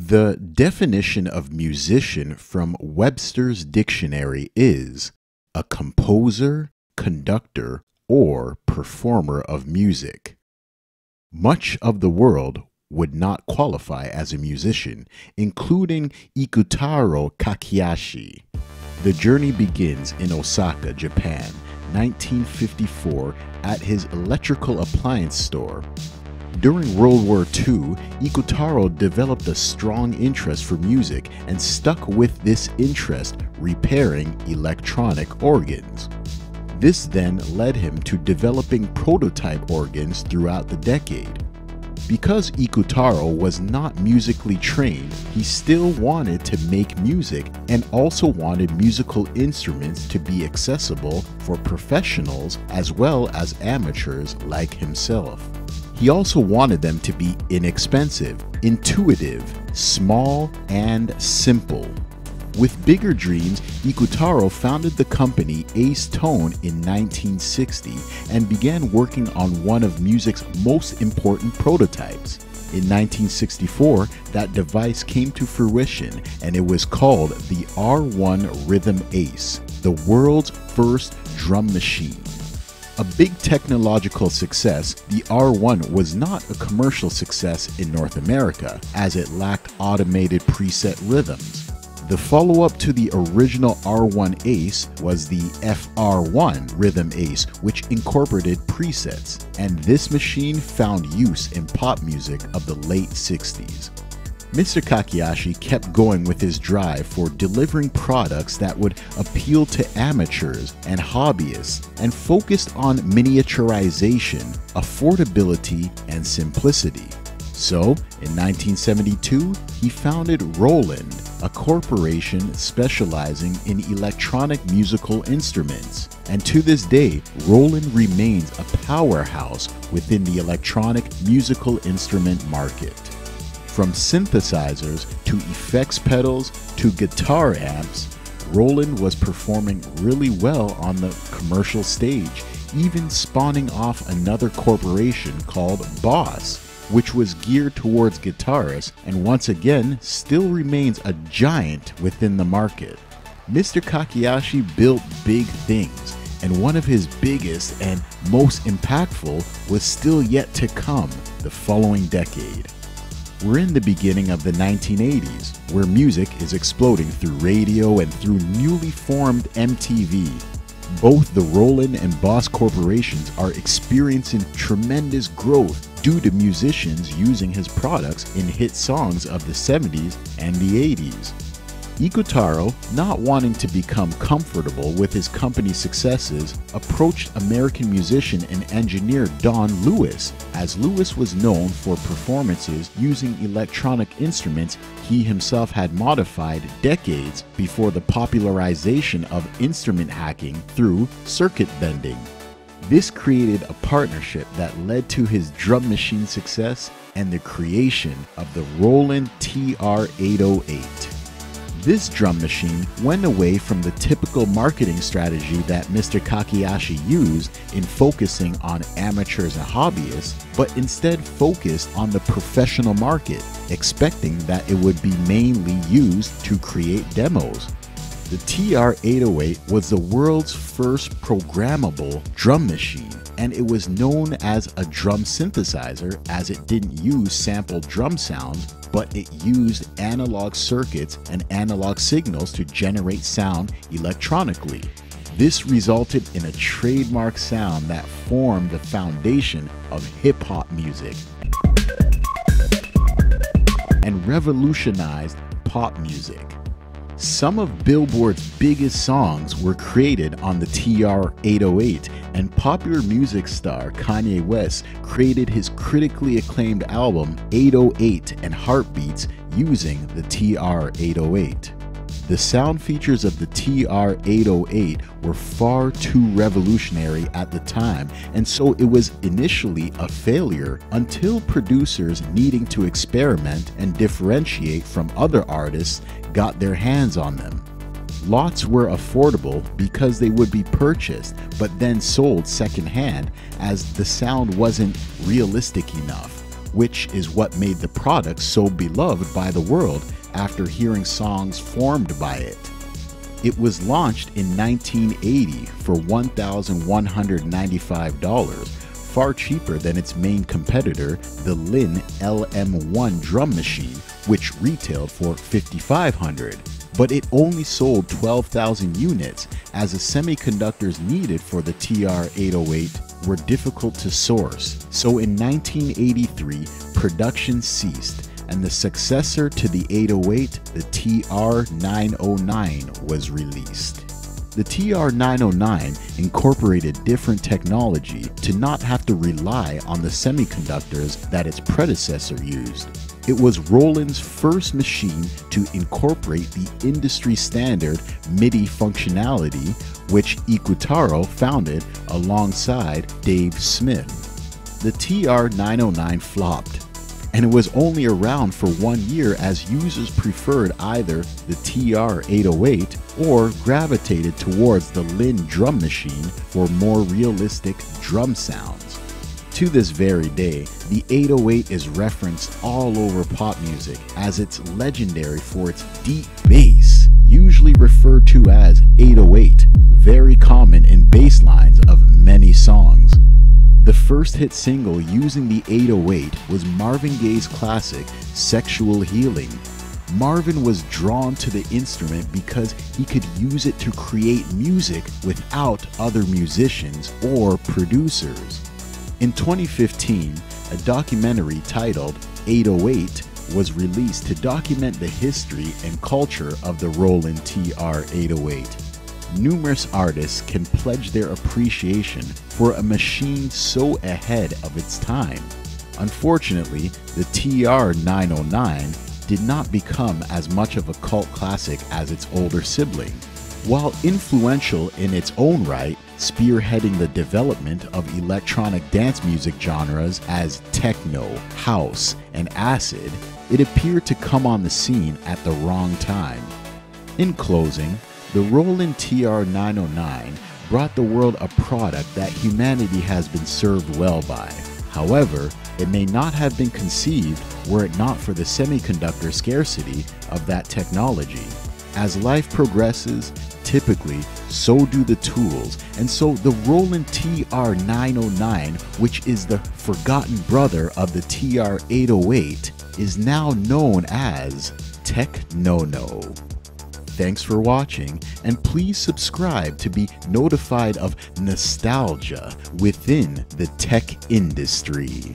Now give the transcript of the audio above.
The definition of musician from Webster's dictionary is a composer, conductor, or performer of music. Much of the world would not qualify as a musician, including Ikutaro Kakiyashi. The journey begins in Osaka, Japan, 1954, at his electrical appliance store. During World War II, Ikutaro developed a strong interest for music and stuck with this interest, repairing electronic organs. This then led him to developing prototype organs throughout the decade. Because Ikutaro was not musically trained, he still wanted to make music and also wanted musical instruments to be accessible for professionals as well as amateurs like himself. He also wanted them to be inexpensive, intuitive, small, and simple. With bigger dreams, Ikutaro founded the company Ace Tone in 1960 and began working on one of music's most important prototypes. In 1964, that device came to fruition and it was called the R1 Rhythm Ace, the world's first drum machine. A big technological success, the R1 was not a commercial success in North America as it lacked automated preset rhythms. The follow-up to the original R1 Ace was the FR1 Rhythm Ace, which incorporated presets, and this machine found use in pop music of the late 60s. Mr. Kakiyashi kept going with his drive for delivering products that would appeal to amateurs and hobbyists and focused on miniaturization, affordability, and simplicity. So, in 1972, he founded Roland, a corporation specializing in electronic musical instruments. And to this day, Roland remains a powerhouse within the electronic musical instrument market. From synthesizers to effects pedals to guitar amps, Roland was performing really well on the commercial stage, even spawning off another corporation called Boss, which was geared towards guitarists and once again still remains a giant within the market. Mr. Kakiyashi built big things, and one of his biggest and most impactful was still yet to come the following decade. We're in the beginning of the 1980s, where music is exploding through radio and through newly formed MTV. Both the Roland and Boss corporations are experiencing tremendous growth due to musicians using his products in hit songs of the 70s and the 80s. Ikutaro, not wanting to become comfortable with his company's successes, approached American musician and engineer Don Lewis, as Lewis was known for performances using electronic instruments he himself had modified decades before the popularization of instrument hacking through circuit bending. This created a partnership that led to his drum machine success and the creation of the Roland TR-808. This drum machine went away from the typical marketing strategy that Mr. Kakiyashi used in focusing on amateurs and hobbyists, but instead focused on the professional market, expecting that it would be mainly used to create demos. The TR-808 was the world's first programmable drum machine, and it was known as a drum synthesizer as it didn't use sampled drum sounds, but it used analog circuits and analog signals to generate sound electronically. This resulted in a trademark sound that formed the foundation of hip-hop music and revolutionized pop music. Some of Billboard's biggest songs were created on the TR-808, and popular music star Kanye West created his critically acclaimed album 808 and Heartbeats using the TR-808. The sound features of the TR-808 were far too revolutionary at the time, and so it was initially a failure until producers needing to experiment and differentiate from other artists got their hands on them. Lots were affordable because they would be purchased but then sold secondhand as the sound wasn't realistic enough, which is what made the product so beloved by the world after hearing songs formed by it. It was launched in 1980 for $1,195, far cheaper than its main competitor, the Lin LM1 drum machine, which retailed for $5,500. But it only sold 12,000 units, as the semiconductors needed for the TR-808 were difficult to source. So in 1983, production ceased, and the successor to the 808, the TR-909, was released. The TR-909 incorporated different technology to not have to rely on the semiconductors that its predecessor used. It was Roland's first machine to incorporate the industry standard MIDI functionality, which Ikutaro founded alongside Dave Smith. The TR-909 flopped, and it was only around for 1 year as users preferred either the TR-808 or gravitated towards the Lin drum machine for more realistic drum sounds. To this very day, the 808 is referenced all over pop music as it's legendary for its deep bass, usually referred to as 808, very common in bass lines of many songs. The first hit single using the 808 was Marvin Gaye's classic, Sexual Healing. Marvin was drawn to the instrument because he could use it to create music without other musicians or producers. In 2015, a documentary titled 808 was released to document the history and culture of the Roland TR-808. Numerous artists can pledge their appreciation for a machine so ahead of its time. Unfortunately, the TR-909 did not become as much of a cult classic as its older sibling. While influential in its own right, spearheading the development of electronic dance music genres as techno, house, and acid, it appeared to come on the scene at the wrong time. In closing, the Roland TR-909 brought the world a product that humanity has been served well by. However, it may not have been conceived were it not for the semiconductor scarcity of that technology. As life progresses, typically, so do the tools, and so the Roland TR-909, which is the forgotten brother of the TR-808, is now known as Technono. Thanks for watching, and please subscribe to be notified of nostalgia within the tech industry.